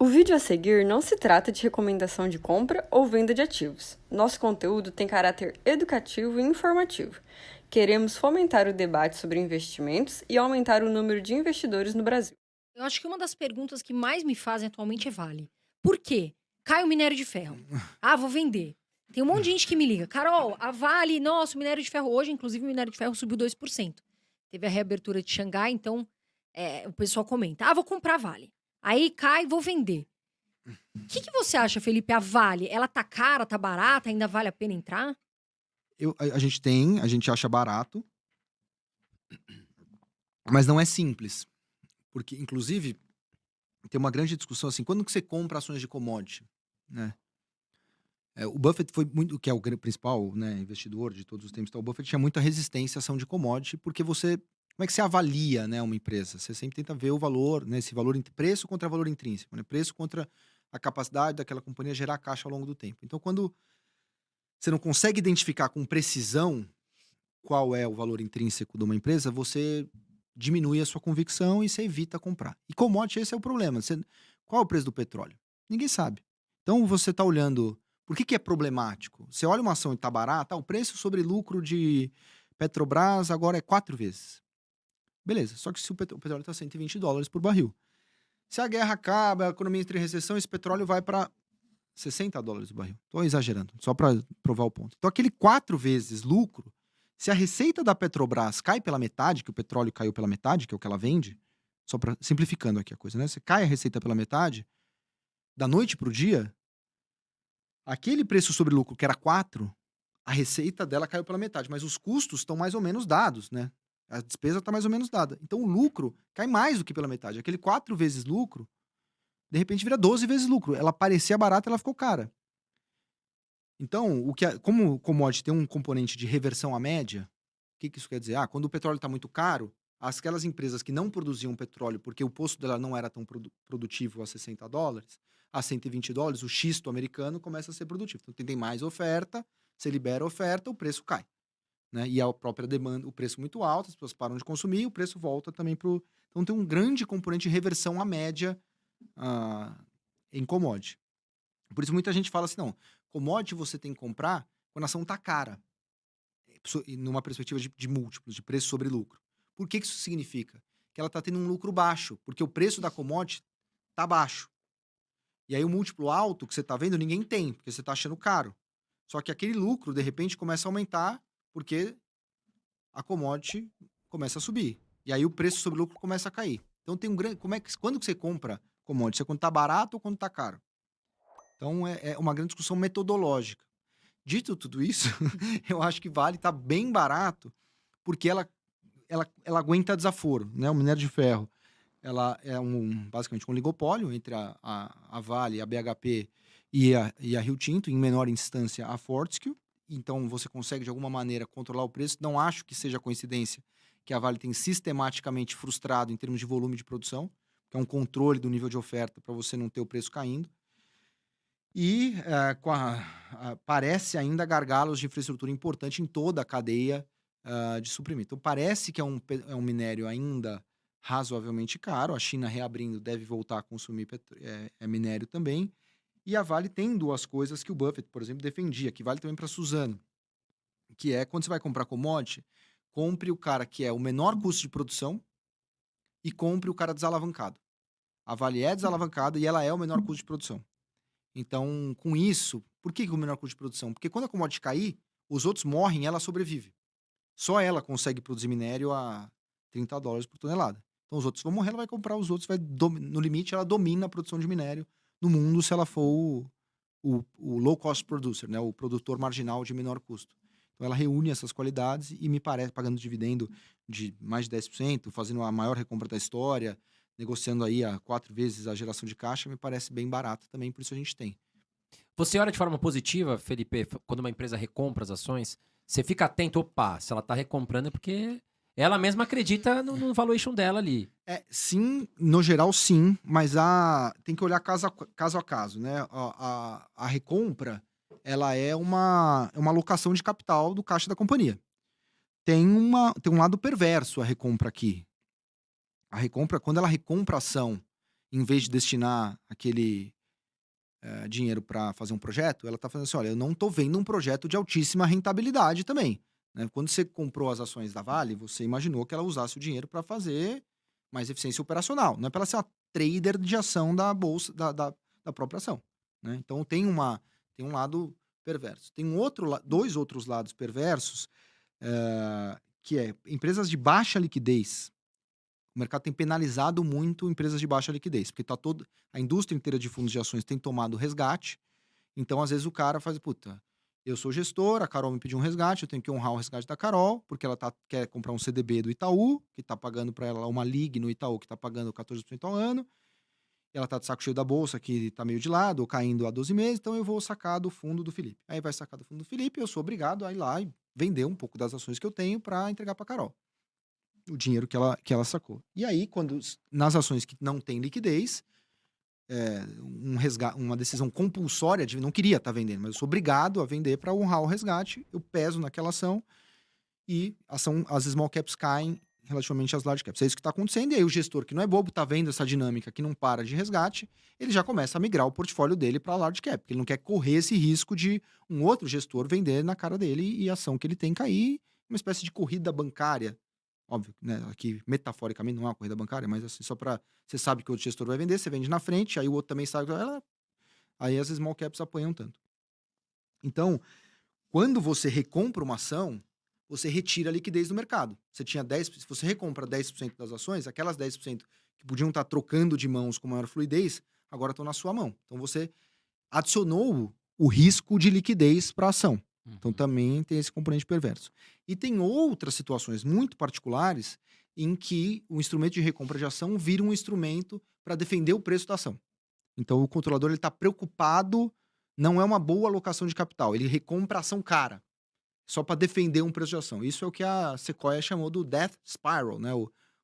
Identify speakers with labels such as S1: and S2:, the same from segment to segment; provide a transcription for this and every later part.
S1: O vídeo a seguir não se trata de recomendação de compra ou venda de ativos. Nosso conteúdo tem caráter educativo e informativo. Queremos fomentar o debate sobre investimentos e aumentar o número de investidores no Brasil.
S2: Eu acho que uma das perguntas que mais me fazem atualmente é Vale. Por quê? Cai o minério de ferro. Ah, vou vender. Tem um monte de gente que me liga. Carol, a Vale, nossa, o minério de ferro hoje, inclusive o minério de ferro subiu 2%. Teve a reabertura de Xangai, então o pessoal comenta. Ah, vou comprar a Vale. Aí cai, vou vender. O que você acha, Felipe? A Vale, ela tá cara, tá barata? Ainda vale a pena entrar?
S3: A gente acha barato, mas não é simples. Porque, inclusive, tem uma grande discussão assim, quando que você compra ações de commodity, né? O Buffett foi muito, que é o principal, né, investidor de todos os tempos, então, o Buffett tinha muita resistência à ação de commodity, porque como é que você avalia, né, uma empresa? Você sempre tenta ver o valor, né, esse valor, preço contra valor intrínseco, né? Preço contra a capacidade daquela companhia gerar caixa ao longo do tempo. Então, quando você não consegue identificar com precisão qual é o valor intrínseco de uma empresa, você diminui a sua convicção e você evita comprar. E commodity, esse é o problema. Qual é o preço do petróleo? Ninguém sabe. Então você está olhando. Por que é problemático? Você olha uma ação e está barata, o preço sobre lucro de Petrobras agora é 4 vezes. Beleza, só que se o petróleo está $120 por barril. Se a guerra acaba, a economia entra em recessão, esse petróleo vai para $60 o barril. Estou exagerando, só para provar o ponto. Então aquele 4 vezes lucro, se a receita da Petrobras cai pela metade, que o petróleo caiu pela metade, que é o que ela vende, só para simplificando aqui a coisa, né? Se cai a receita pela metade, da noite para o dia, aquele preço sobre lucro que era 4, a receita dela caiu pela metade, mas os custos estão mais ou menos dados, né? A despesa está mais ou menos dada. Então o lucro cai mais do que pela metade. Aquele 4 vezes lucro, de repente vira 12 vezes lucro. Ela parecia barata, ela ficou cara. Então, como o commodity tem um componente de reversão à média, o que isso quer dizer? Quando o petróleo está muito caro, aquelas empresas que não produziam petróleo porque o posto dela não era tão produtivo a $60, a $120, o xisto americano começa a ser produtivo. Então, tem mais oferta, você libera a oferta, o preço cai. Né? E a própria demanda, o preço muito alto, as pessoas param de consumir e o preço volta também para o... Então, tem um grande componente de reversão à média em commodity. Por isso, muita gente fala assim, não, commodity você tem que comprar quando a ação está cara, numa perspectiva de múltiplos, de preço sobre lucro. Por que isso significa? Que ela está tendo um lucro baixo, porque o preço da commodity está baixo. E aí o múltiplo alto que você está vendo, ninguém tem, porque você está achando caro. Só que aquele lucro, de repente, começa a aumentar, porque a commodity começa a subir. E aí o preço sobre lucro começa a cair. Então tem um grande... Quando que você compra commodity? É quando está barato ou quando está caro? Então é uma grande discussão metodológica. Dito tudo isso, eu acho que Vale está bem barato, porque ela aguenta desaforo, né? O minério de ferro, ela é basicamente um oligopólio entre a Vale, a BHP e a Rio Tinto, em menor instância a Fortescue. Então você consegue de alguma maneira controlar o preço. Não acho que seja coincidência que a Vale tem sistematicamente frustrado em termos de volume de produção, que é um controle do nível de oferta para você não ter o preço caindo. E parece ainda gargalos de infraestrutura importante em toda a cadeia de suprimento. Então, parece que é um minério ainda razoavelmente caro. A China reabrindo deve voltar a consumir minério também. E a Vale tem duas coisas que o Buffett, por exemplo, defendia, que vale também para a Suzano, que é quando você vai comprar commodity, compre o cara que é o menor custo de produção e compre o cara desalavancado. A Vale é desalavancada e ela é o menor custo de produção. Então, com isso, por que o menor custo de produção? Porque quando a commodity cair, os outros morrem e ela sobrevive. Só ela consegue produzir minério a $30 por tonelada. Então, os outros vão morrer, ela vai comprar os outros, no limite, ela domina a produção de minério no mundo se ela for o low cost producer, né? O produtor marginal de menor custo. Então, ela reúne essas qualidades e me parece, pagando dividendo de mais de 10%, fazendo a maior recompra da história, negociando aí a 4 vezes a geração de caixa, me parece bem barata também, por isso a gente tem.
S4: Você olha de forma positiva, Felipe, quando uma empresa recompra as ações, você fica atento, opa, se ela está recomprando é porque ela mesma acredita no valuation dela ali.
S3: Sim, no geral sim, mas tem que olhar caso a caso, né? A recompra, ela é uma alocação de capital do caixa da companhia. Tem um lado perverso a recompra aqui. A recompra, quando ela recompra a ação em vez de destinar aquele dinheiro para fazer um projeto, ela está falando assim, olha, eu não estou vendo um projeto de altíssima rentabilidade também. Né? Quando você comprou as ações da Vale, você imaginou que ela usasse o dinheiro para fazer mais eficiência operacional. Não é para ela ser uma trader de ação da bolsa, da própria ação. Né? Então tem um lado perverso. Tem dois outros lados perversos, que é empresas de baixa liquidez. O mercado tem penalizado muito empresas de baixa liquidez, porque a indústria inteira de fundos de ações tem tomado resgate. Então, às vezes, o cara faz, puta, eu sou gestor, a Carol me pediu um resgate, eu tenho que honrar o resgate da Carol, porque ela quer comprar um CDB do Itaú, que está pagando para ela uma LIG no Itaú, que está pagando 14% ao ano. Ela está de saco cheio da bolsa, que está meio de lado, ou caindo há 12 meses, então eu vou sacar do fundo do Felipe. Aí vai sacar do fundo do Felipe, eu sou obrigado a ir lá e vender um pouco das ações que eu tenho para entregar para a Carol. O dinheiro que ela sacou. E aí, nas ações que não tem liquidez, uma decisão compulsória de não queria estar vendendo, mas eu sou obrigado a vender para honrar o resgate, eu peso naquela ação e as small caps caem relativamente às large caps. É isso que está acontecendo, e aí o gestor que não é bobo, está vendo essa dinâmica que não para de resgate, ele já começa a migrar o portfólio dele para large cap, porque ele não quer correr esse risco de um outro gestor vender na cara dele e a ação que ele tem cair, uma espécie de corrida bancária. Óbvio, né? Aqui, metaforicamente, não é uma corrida bancária, mas assim, só para você sabe que o outro gestor vai vender, você vende na frente, aí o outro também sabe que aí as small caps apanham tanto. Então, quando você recompra uma ação, você retira a liquidez do mercado. Se você recompra 10% das ações, aquelas 10% que podiam estar trocando de mãos com maior fluidez, agora estão na sua mão. Então, você adicionou o risco de liquidez para a ação. Então também tem esse componente perverso. E tem outras situações muito particulares em que o instrumento de recompra de ação vira um instrumento para defender o preço da ação. Então o controlador está preocupado, não é uma boa alocação de capital, ele recompra a ação cara, só para defender um preço de ação. Isso é o que a Sequoia chamou do Death Spiral, né?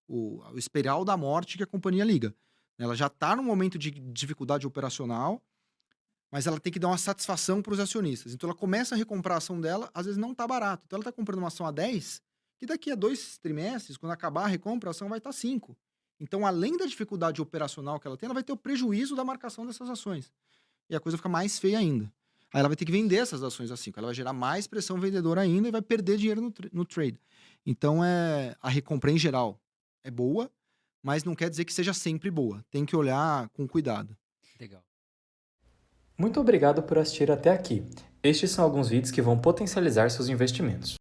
S3: o espiral da morte que a companhia liga. Ela já está num momento de dificuldade operacional, mas ela tem que dar uma satisfação para os acionistas. Então ela começa a recomprar a ação dela, às vezes não está barato. Então ela está comprando uma ação a 10, que daqui a 2 trimestres, quando acabar a recompra, a ação vai estar 5. Então, além da dificuldade operacional que ela tem, ela vai ter o prejuízo da marcação dessas ações. E a coisa fica mais feia ainda. Aí ela vai ter que vender essas ações a 5. Ela vai gerar mais pressão vendedora ainda e vai perder dinheiro no trade. Então, a recompra em geral é boa, mas não quer dizer que seja sempre boa. Tem que olhar com cuidado.
S4: Legal.
S5: Muito obrigado por assistir até aqui. Estes são alguns vídeos que vão potencializar seus investimentos.